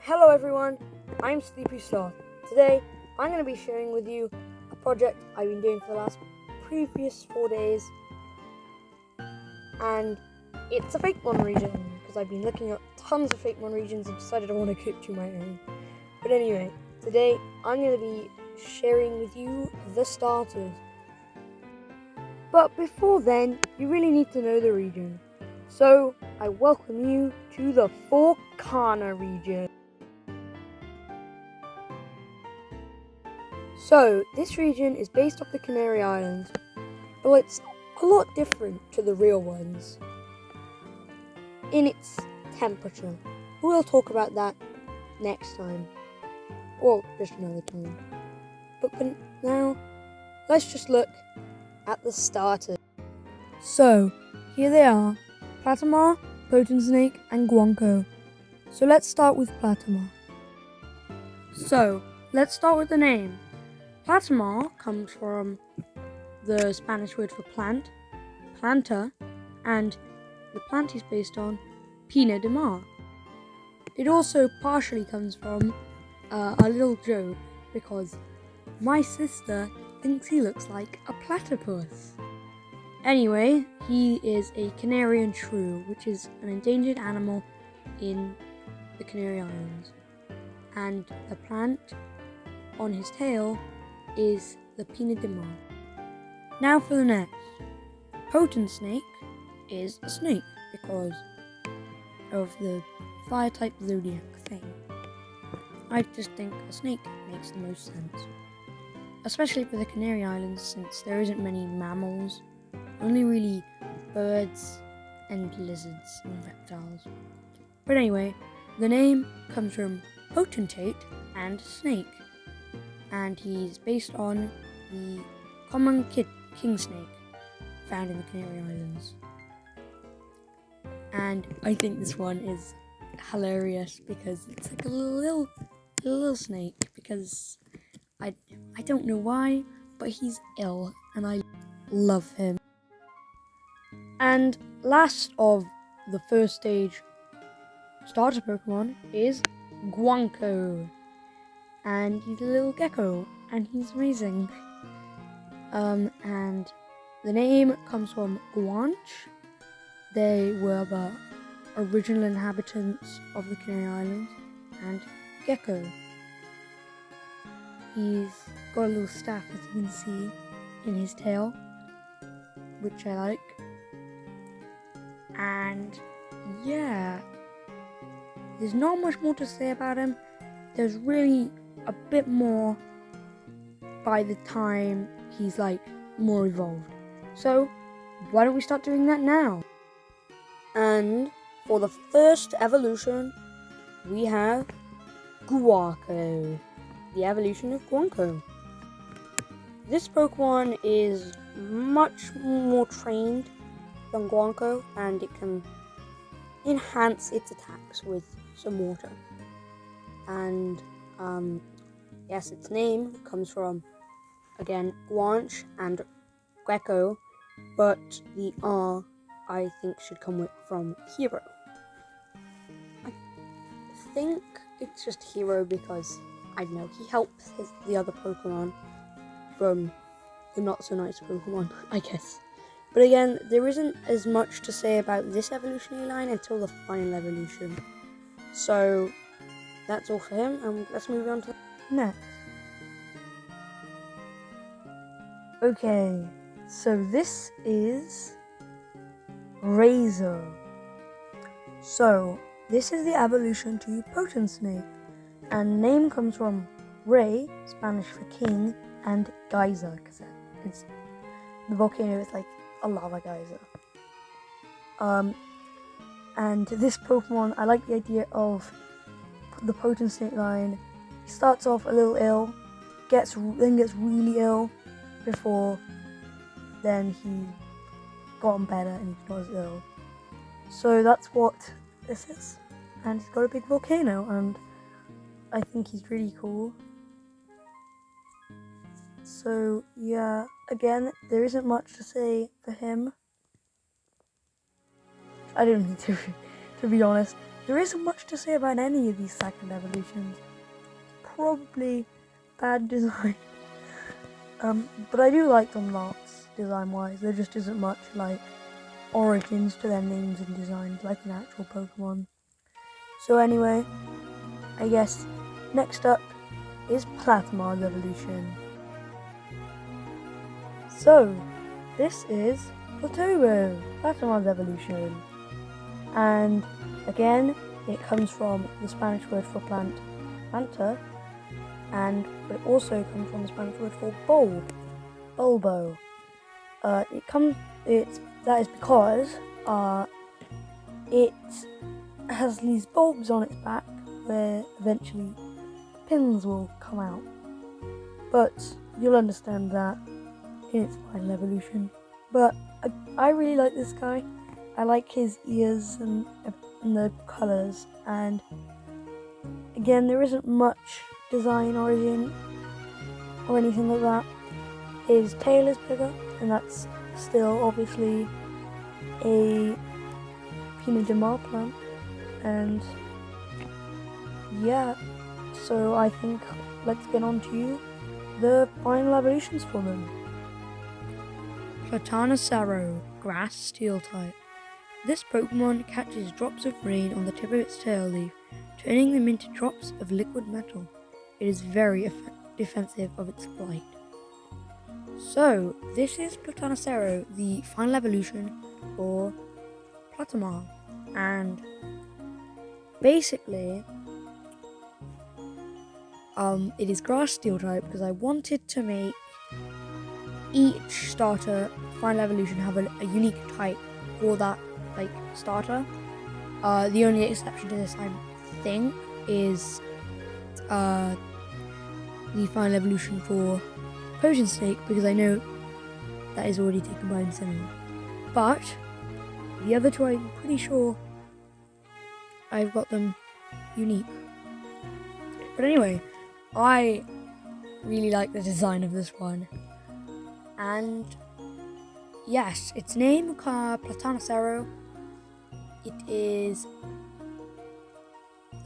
Hello everyone, I'm Sleepy Sloth. Today, I'm going to be sharing with you a project I've been doing for the previous 4 days. And it's a Fakemon region, because I've been looking at tons of Fakemon regions and decided I want to do my own. But anyway, today I'm going to be sharing with you the starters. But before then, you really need to know the region. So, I welcome you to the Forcana region. So, this region is based off the Canary Islands, but it's a lot different to the real ones in its temperature. We'll talk about that next time, or just another time. But for now, let's just look at the starters. So, here they are, Platamar, Potent Snake, and Guanco. So let's start with Platamar. So, let's start with the name. Platamar comes from the Spanish word for plant, planta, and the plant is based on Pina de Mar. It also partially comes from a little joke because my sister thinks he looks like a platypus. Anyway, he is a Canarian shrew, which is an endangered animal in the Canary Islands. And the plant on his tail is the Pina de Mar. Now for the next. Potent Snake is a snake because of the fire type zodiac thing. I just think a snake makes the most sense. Especially for the Canary Islands, since there isn't many mammals, only really birds and lizards and reptiles. But anyway, the name comes from potentate and snake, and he's based on the common king snake found in the Canary Islands. And I think this one is hilarious because it's like a little snake, because I don't know why, but he's ill and I love him. And last of the first stage starter Pokemon is Guanco. And he's a little gecko, and he's amazing. And the name comes from Guanco. They were the original inhabitants of the Canary Islands, and gecko. He's got a little staff, as you can see, in his tail, which I like. And yeah, there's not much more to say about him. There's really a bit more by the time he's more evolved. So why don't we start doing that now? And for the first evolution, we have Guanco, the evolution of Guanco. This Pokemon is much more trained than Guanco, and it can enhance its attacks with some water. And yes, its name comes from, again, Guanch and Gecko, but the R I think should come from Hero. I think it's just Hero because, I don't know, he helps the other Pokemon from the not so nice Pokemon, I guess. But again, there isn't as much to say about this evolutionary line until the final evolution. So that's all for him, and let's move on to next. Okay, so this is Razor. So this is the evolution to Potent Snake, and name comes from Ray, Spanish for king, and geyser, because it's the volcano is like a lava geyser. And this Pokemon, I like the idea of the Potent Snake line. He starts off a little ill, then gets really ill, before then he gotten better and he's not as ill. So that's what this is. And he's got a big volcano, and I think he's really cool. So yeah, again, there isn't much to say for him. I don't need to be honest. there isn't much to say about any of these second evolutions. Probably bad design. But I do like them lots, design-wise. There just isn't much, like, origins to their names and designs, like an actual Pokemon. So anyway, I guess next up is Platamar's evolution. So, this is Platamar's evolution. And again, it comes from the Spanish word for plant, planta, and it also comes from the Spanish word for bulb, bulbo. That is because it has these bulbs on its back where eventually pins will come out. But you'll understand that in its final evolution. But I really like this guy. I like his ears and the colours, and again, there isn't much design origin or anything like that. His tail is bigger, and that's still obviously a Pinot de Mar plant. And yeah, so I think let's get on to the final evolutions for them. Plutonicero, grass steel type. This Pokemon catches drops of rain on the tip of its tail leaf, turning them into drops of liquid metal. It is very defensive of its flight. So, this is Plutonicero, the final evolution for Platamar. And basically, it is grass steel type because I wanted to make each starter final evolution have a unique type for that starter. The only exception to this, I think, is the final evolution for Potion Snake, because I know that is already taken by Incineroar. But the other two, I'm pretty sure I've got them unique. But anyway, I really like the design of this one. And yes, its name, Plutonicero. It is,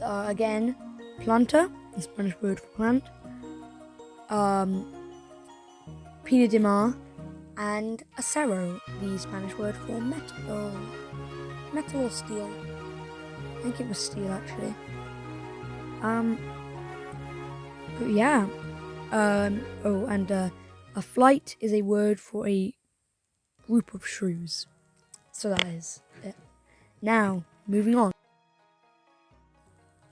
again, planta, the Spanish word for plant, Pinot de Mar, and acero, the Spanish word for metal or steel. I think it was steel, actually. But yeah. A flight is a word for a group of shrews. So that is it. Now, moving on.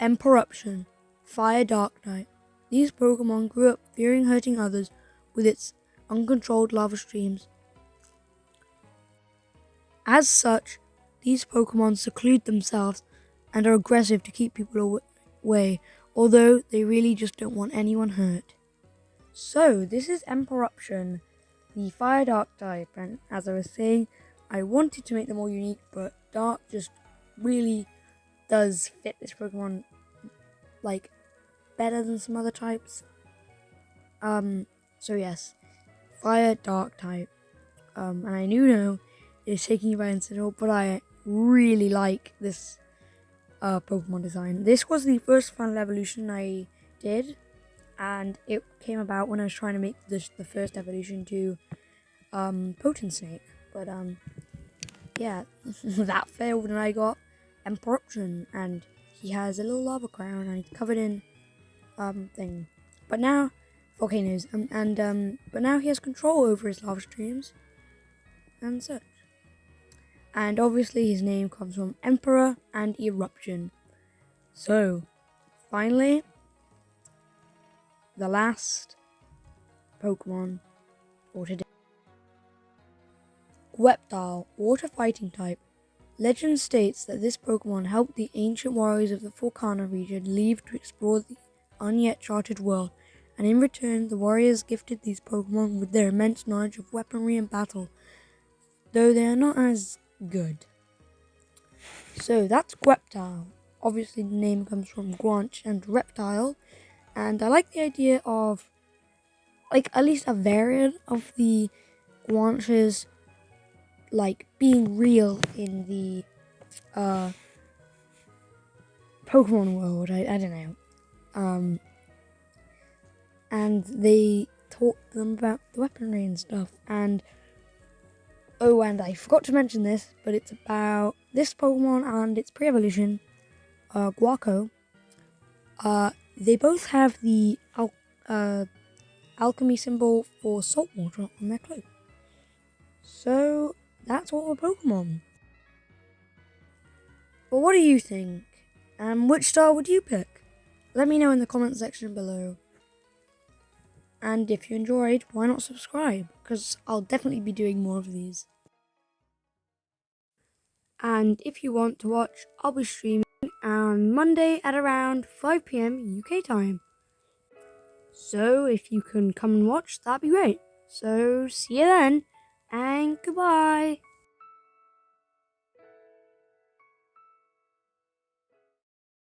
Emperuption, fire dark type. These Pokemon grew up fearing hurting others with its uncontrolled lava streams. As such, these Pokemon seclude themselves and are aggressive to keep people away, although they really just don't want anyone hurt. So, this is Emperuption, the fire dark type, and as I was saying, I wanted to make them all unique, but dark just really does fit this Pokemon better than some other types. So yes, fire dark type. And I know it is taking you by Incineroar, but I really like this Pokemon design. This was the first final evolution I did, and it came about when I was trying to make the first evolution to Potion Snake. But yeah, that failed, and I got Emperuption, and he has a little lava crown, and he's covered in thing. But now volcanoes, but now he has control over his lava streams and such. And obviously his name comes from Emperor and Eruption. So, finally, the last Pokemon for today. Kweptor, water fighting type. Legend states that this Pokemon helped the ancient warriors of the Forcana region leave to explore the unyet charted world, and in return the warriors gifted these Pokemon with their immense knowledge of weaponry and battle, though they are not as good. So that's Kweptor. Obviously the name comes from Guanch and reptile, and I like the idea of at least a variant of the Guanches being real in the Pokemon world. I don't know. And they taught them about the weaponry and stuff. And oh, and I forgot to mention this, but it's about this Pokemon and its pre-evolution, Guanco. They both have the alchemy symbol for salt water on their cloak. So that's all the Pokemon. But what do you think? And which star would you pick? Let me know in the comment section below. And if you enjoyed, why not subscribe? Because I'll definitely be doing more of these. And if you want to watch, I'll be streaming on Monday at around 5 PM UK time. So if you can come and watch, that'd be great. So see you then, and goodbye.